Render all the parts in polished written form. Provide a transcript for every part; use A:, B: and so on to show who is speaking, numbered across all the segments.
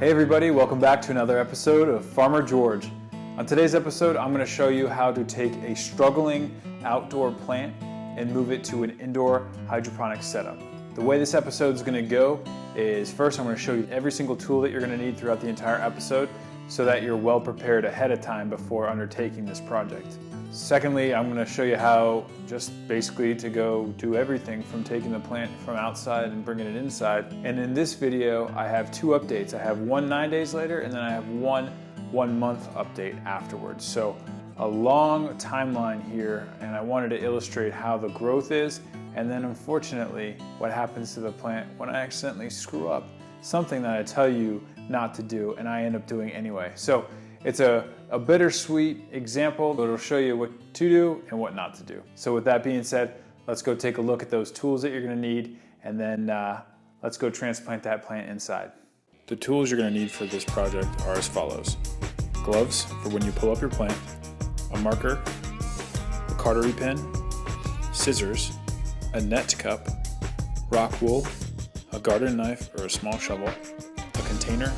A: Hey everybody, welcome back to another episode of Farmer George. On today's episode, I'm going to show you how to take a struggling outdoor plant and move it to an indoor hydroponic setup. The way this episode is going to go is first I'm going to show you every single tool that you're going to need throughout the entire episode so that you're well prepared ahead of time before undertaking this project. Secondly, I'm going to show you how just basically to go do everything from taking the plant from outside and bringing it inside. And in this video, I have two updates. I have one 9 days later, and then I have one month update afterwards. So a long timeline here, and I wanted to illustrate how the growth is, and then unfortunately, what happens to the plant when I accidentally screw up something that I tell you not to do, and I end up doing anyway. So it's a bittersweet example, but it'll show you what to do and what not to do. So with that being said, let's go take a look at those tools that you're gonna need, and then let's go transplant that plant inside. The tools you're gonna need for this project are as follows. Gloves for when you pull up your plant, a marker, a cautery pen, scissors, a net cup, rock wool, a garden knife or a small shovel, a container,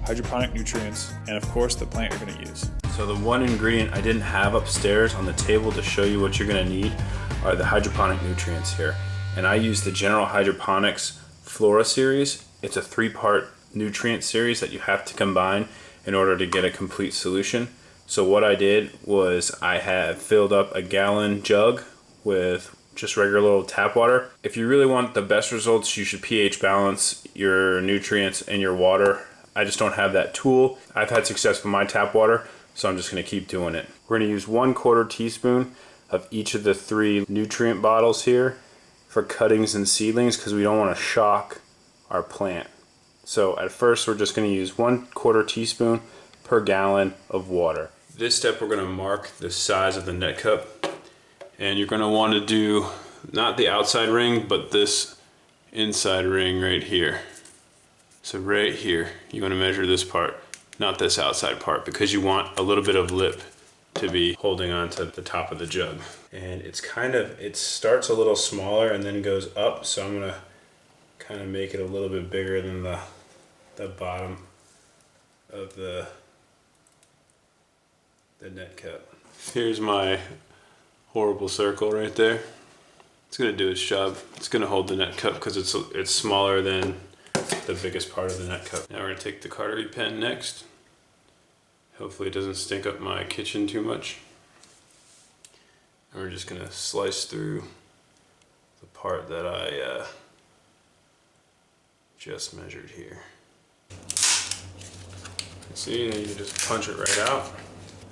A: hydroponic nutrients, and of course the plant you're going to use. So the one ingredient I didn't have upstairs on the table to show you what you're going to need are the hydroponic nutrients here. And I use the General Hydroponics Flora series. It's a 3-part nutrient series that you have to combine in order to get a complete solution. So what I did was I have filled up a gallon jug with just regular little tap water. If you really want the best results, you should pH balance your nutrients and your water. I just don't have that tool. I've had success with my tap water, so I'm just gonna keep doing it. We're gonna use 1/4 teaspoon of each of the 3 nutrient bottles here for cuttings and seedlings because we don't wanna shock our plant. So at first, we're just gonna use 1/4 teaspoon per gallon of water. This step, we're gonna mark the size of the net cup, and you're gonna wanna do not the outside ring, but this inside ring right here. So right here, you want to measure this part, not this outside part, because you want a little bit of lip to be holding on to the top of the jug. And it's it starts a little smaller and then goes up, so I'm gonna kind of make it a little bit bigger than the bottom of the net cup. Here's my horrible circle right there. It's gonna do its job. It's gonna hold the net cup because it's smaller than the biggest part of the net cup. Now we're gonna take the cautery pen next. Hopefully it doesn't stink up my kitchen too much. And we're just gonna slice through the part that I just measured here. See, then you just punch it right out,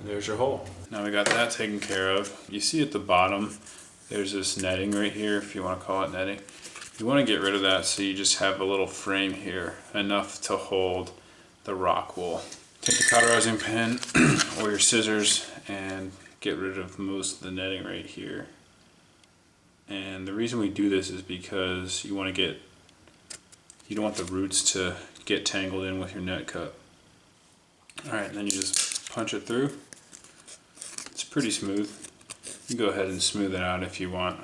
A: and there's your hole. Now we got that taken care of. You see at the bottom, there's this netting right here, if you wanna call it netting. You want to get rid of that so you just have a little frame here, enough to hold the rock wool. Take the cauterizing pen or your scissors and get rid of most of the netting right here. And the reason we do this is because you don't want the roots to get tangled in with your net cup. Alright, then you just punch it through. It's pretty smooth. You can go ahead and smooth it out if you want.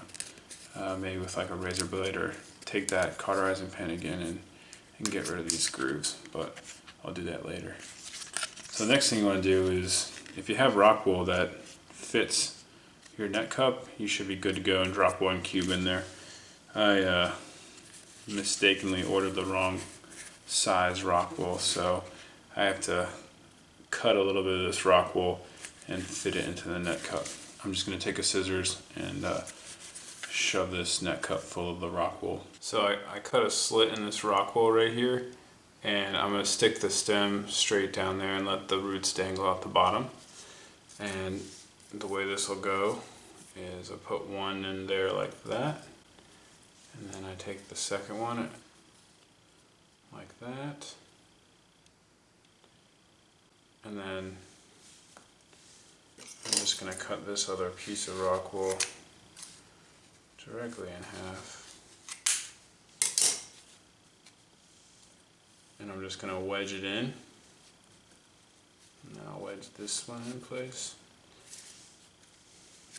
A: Maybe with like a razor blade, or take that cauterizing pen again and get rid of these grooves, but I'll do that later. So the next thing you want to do is, if you have rock wool that fits your net cup, you should be good to go and drop 1 cube in there. I mistakenly ordered the wrong size rock wool, so I have to cut a little bit of this rock wool and fit it into the net cup. I'm just going to take a scissors and shove this net cup full of the rock wool. So I cut a slit in this rock wool right here, and I'm going to stick the stem straight down there and let the roots dangle out the bottom. And the way this will go is I put one in there like that, and then I take the second one like that, and then I'm just going to cut this other piece of rock wool directly in half, and I'm just going to wedge it in. And then I'll wedge this one in place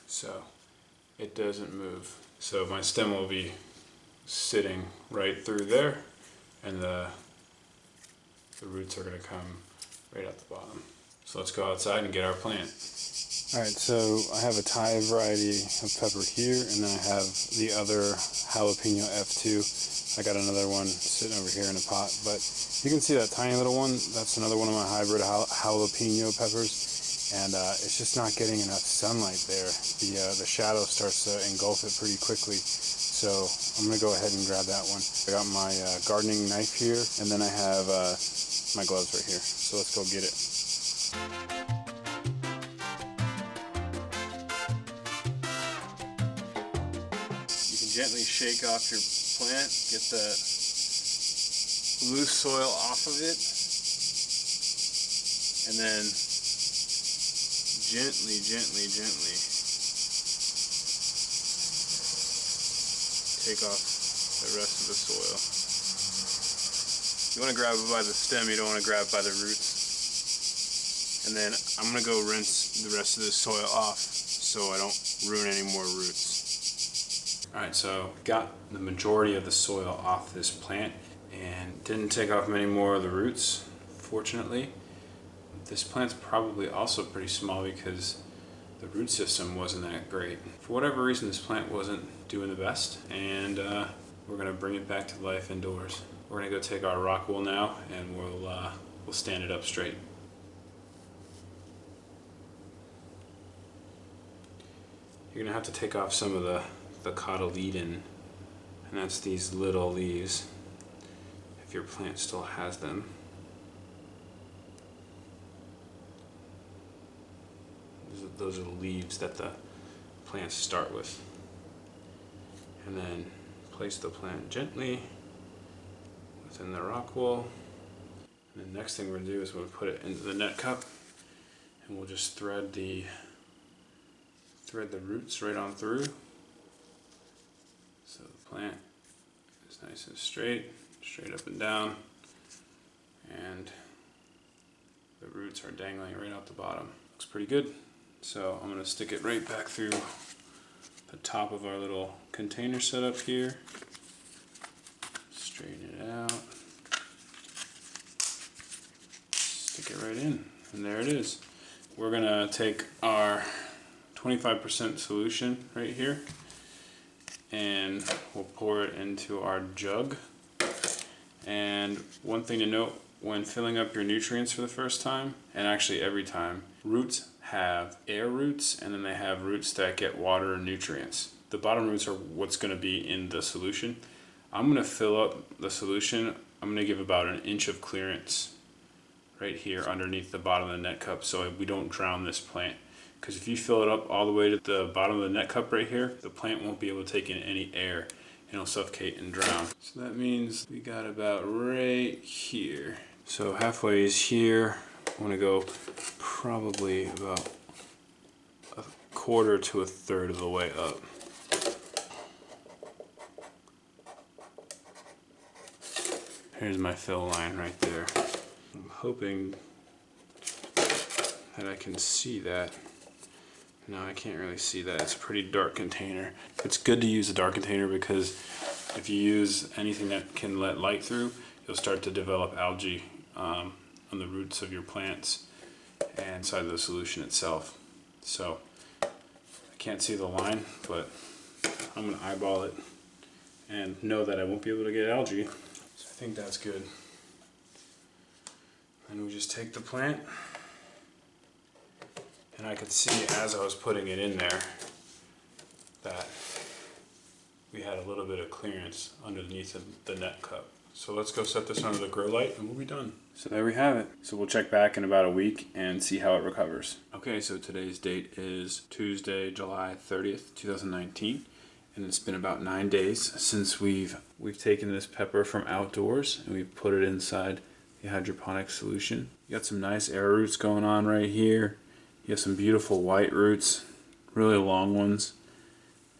A: so it doesn't move. So my stem will be sitting right through there, and the
B: the roots are going to come right at the bottom. So let's go outside and get our plant. Alright, so I have a Thai variety of pepper here, and then I have the other Howlapeño F2. I got another one sitting over here in a pot, but you can see that tiny little one. That's another one of my hybrid jalapeno peppers, and it's just not getting enough sunlight there. The shadow starts to engulf it pretty quickly, so I'm going to go ahead and grab that one. I got my gardening knife here, and then I have my gloves right here, so let's go get it. Gently shake off your plant, get the loose soil off of it, and then gently take off the rest of the soil. You want to grab it by the stem, you don't want to grab it by the roots. And then I'm going to go rinse the rest of the soil off so I don't ruin any more roots. Alright, so got the majority of the soil off this plant and didn't take off many more of the roots, fortunately. This plant's probably also pretty small because the root system wasn't that great. For whatever reason, this plant wasn't doing the best, and we're going to bring it back to life indoors. We're going to go take our rock wool now, and we'll stand it up straight. You're going to have to take off some of the cotyledon, and that's these little leaves, if your plant still has them. Those are the leaves that the plants start with. And then place the plant gently within the rock wool. And the next thing we're going to do is we'll put it into the net cup, and we'll just thread the roots right on through. So the plant is nice and straight up and down, and the roots are dangling right out the bottom. Looks pretty good. So I'm going to stick it right back through the top of our little container setup here. Straighten it out. Stick it right in, and there it is. We're going to take our 25% solution right here, and we'll pour it into our jug. And one thing to note when filling up your nutrients for the first time, and actually every time, roots have air roots, and then they have roots that get water and nutrients. The bottom roots are what's going to be in the solution. I'm going to fill up the solution. I'm going to give about an inch of clearance right here underneath the bottom of the net cup so we don't drown this plant. Because if you fill it up all the way to the bottom of the net cup right here, the plant won't be able to take in any air, and it'll suffocate and drown. So that means we got about right here. So halfway is here. I'm gonna go probably about a quarter to a third of the way up. Here's my fill line right there. I'm hoping that I can see that. No, I can't really see that. It's a pretty dark container. It's good to use a dark container because if you use anything that can let light through, you'll start to develop algae on the roots of your plants and inside of the solution itself. So I can't see the line, but I'm going to eyeball it and know that I won't be able to get algae. So I think that's good. And we just take the plant, and I could see as I was putting it in there that we had a little bit of clearance underneath the net cup. So let's go set this under the grow light and we'll be done. So there we have it. So we'll check back in about a week and see how it recovers. Okay, so today's date is Tuesday, July 30th, 2019. And it's been about 9 days since we've taken this pepper from outdoors and we've put it inside the hydroponic solution. You got some nice air roots going on right here. You have some beautiful white roots, really long ones.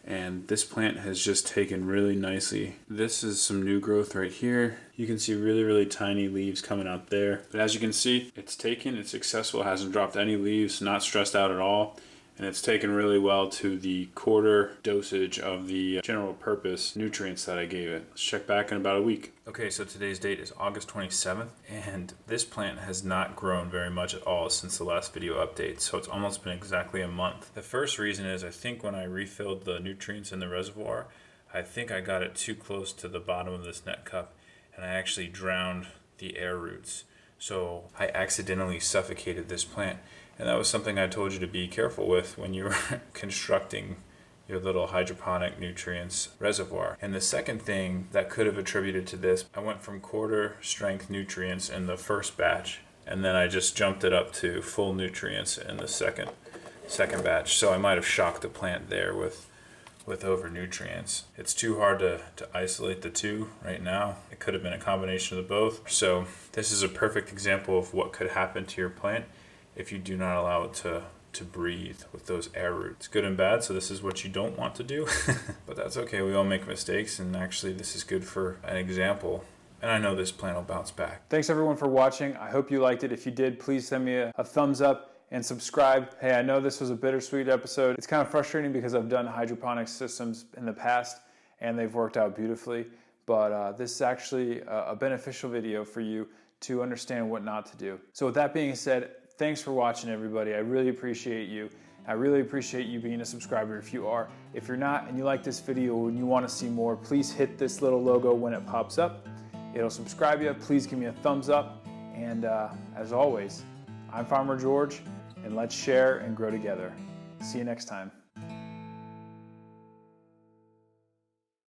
B: And this plant has just taken really nicely. This is some new growth right here. You can see really tiny leaves coming out there. But as you can see, it's taken, it's successful, hasn't dropped any leaves, not stressed out at all. And it's taken really well to the quarter dosage of the general purpose nutrients that I gave it. Let's check back in about a week. Okay, so today's date is August 27th, and this plant has not grown very much at all since the last video update, so it's almost been exactly a month. The first reason is I think when I refilled the nutrients in the reservoir, I think I got it too close to the bottom of this net cup, and I actually drowned the air roots. So I accidentally suffocated this plant. And that was something I told you to be careful with when you were constructing your little hydroponic nutrients reservoir. And the second thing that could have attributed to this, I went from quarter strength nutrients in the first batch, and then I just jumped it up to full nutrients in the second batch. So I might have shocked the plant there with over nutrients. It's too hard to isolate the two right now. It could have been a combination of the both. So this is a perfect example of what could happen to your plant if you do not allow it to breathe with those air roots. It's good and bad, so this is what you don't want to do. But that's okay, we all make mistakes, and actually this is good for an example. And I know this plant will bounce back.
A: Thanks everyone for watching. I hope you liked it. If you did, please send me a thumbs up and subscribe. Hey, I know this was a bittersweet episode. It's kind of frustrating because I've done hydroponic systems in the past and they've worked out beautifully, but this is actually a beneficial video for you to understand what not to do. So with that being said, thanks for watching, everybody. I really appreciate you. I really appreciate you being a subscriber if you are. If you're not and you like this video and you want to see more, please hit this little logo when it pops up. It'll subscribe you. Please give me a thumbs up. And as always, I'm Farmer George, and let's share and grow together. See you next time.